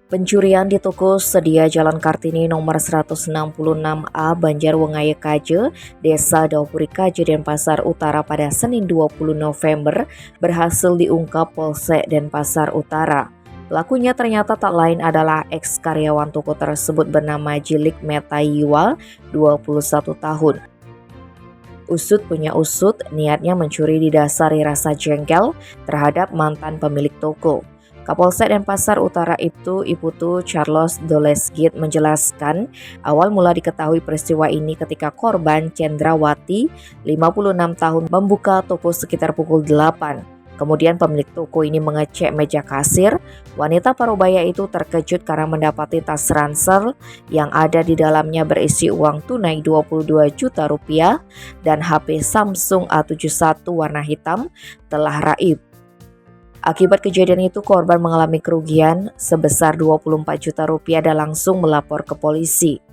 Pencurian di toko sedia Jalan Kartini nomor 166A Banjarwengaya Kaje, Desa Daupuri Kaje, Denpasar Utara pada Senin 20 November berhasil diungkap Polsek Denpasar Utara. Pelakunya ternyata tak lain adalah eks-karyawan toko tersebut bernama Jilik Metayiwa, 21 tahun. Usut punya usut, niatnya mencuri didasari rasa jengkel terhadap mantan pemilik toko. Kapolsek Denpasar Utara Ibtu Iputu Charles Dolesgit menjelaskan, awal mula diketahui peristiwa ini ketika korban Cendrawati, 56 tahun, membuka toko sekitar pukul 8. Kemudian pemilik toko ini mengecek meja kasir. Wanita parubaya itu terkejut karena mendapati tas ransel yang ada di dalamnya berisi uang tunai 22 juta rupiah dan HP Samsung A71 warna hitam telah raib. Akibat kejadian itu korban mengalami kerugian sebesar 24 juta rupiah dan langsung melapor ke polisi.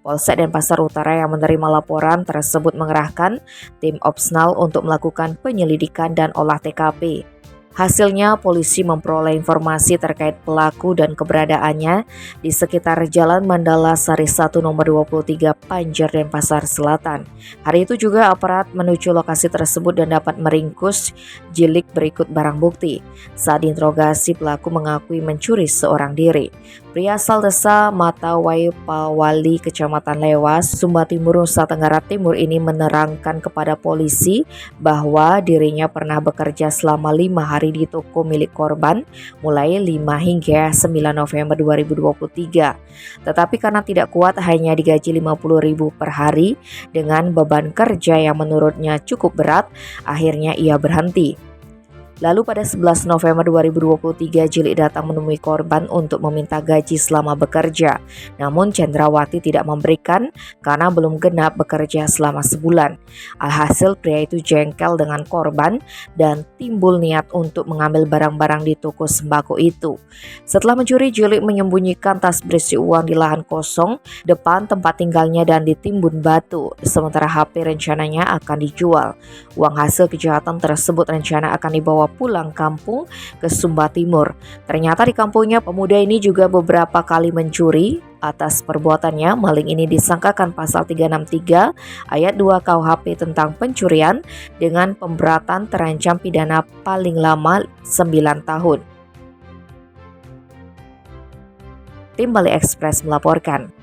Polsek Denpasar Utara yang menerima laporan tersebut mengerahkan tim Opsnal untuk melakukan penyelidikan dan olah TKP. Hasilnya, polisi memperoleh informasi terkait pelaku dan keberadaannya di sekitar Jalan Mandala Sari 1 nomor 23 Panjer Denpasar Selatan. Hari itu juga aparat menuju lokasi tersebut dan dapat meringkus Jilik berikut barang bukti. Saat diinterogasi, pelaku mengakui mencuri seorang diri. Pria asal desa Matawai Pawali, Kecamatan Lewas, Sumba Timur, Nusa Tenggara Timur ini menerangkan kepada polisi bahwa dirinya pernah bekerja selama 5 hari di toko milik korban mulai 5 hingga 9 November 2023. Tetapi karena tidak kuat hanya digaji 50.000 per hari dengan beban kerja yang menurutnya cukup berat, akhirnya ia berhenti. Lalu pada 11 November 2023, Jilik datang menemui korban untuk meminta gaji selama bekerja. Namun Cendrawati tidak memberikan karena belum genap bekerja selama sebulan. Alhasil pria itu jengkel dengan korban dan timbul niat untuk mengambil barang-barang di toko sembako itu. Setelah mencuri, Jilik menyembunyikan tas berisi uang di lahan kosong depan tempat tinggalnya dan ditimbun batu. Sementara HP rencananya akan dijual. Uang hasil kejahatan tersebut rencana akan dibawa pulang kampung ke Sumba Timur. Ternyata di kampungnya pemuda ini juga beberapa kali mencuri. Atas perbuatannya, maling ini disangkakan pasal 363 ayat 2 KUHP tentang pencurian dengan pemberatan terancam pidana paling lama 9 tahun. Tim Bali Express melaporkan.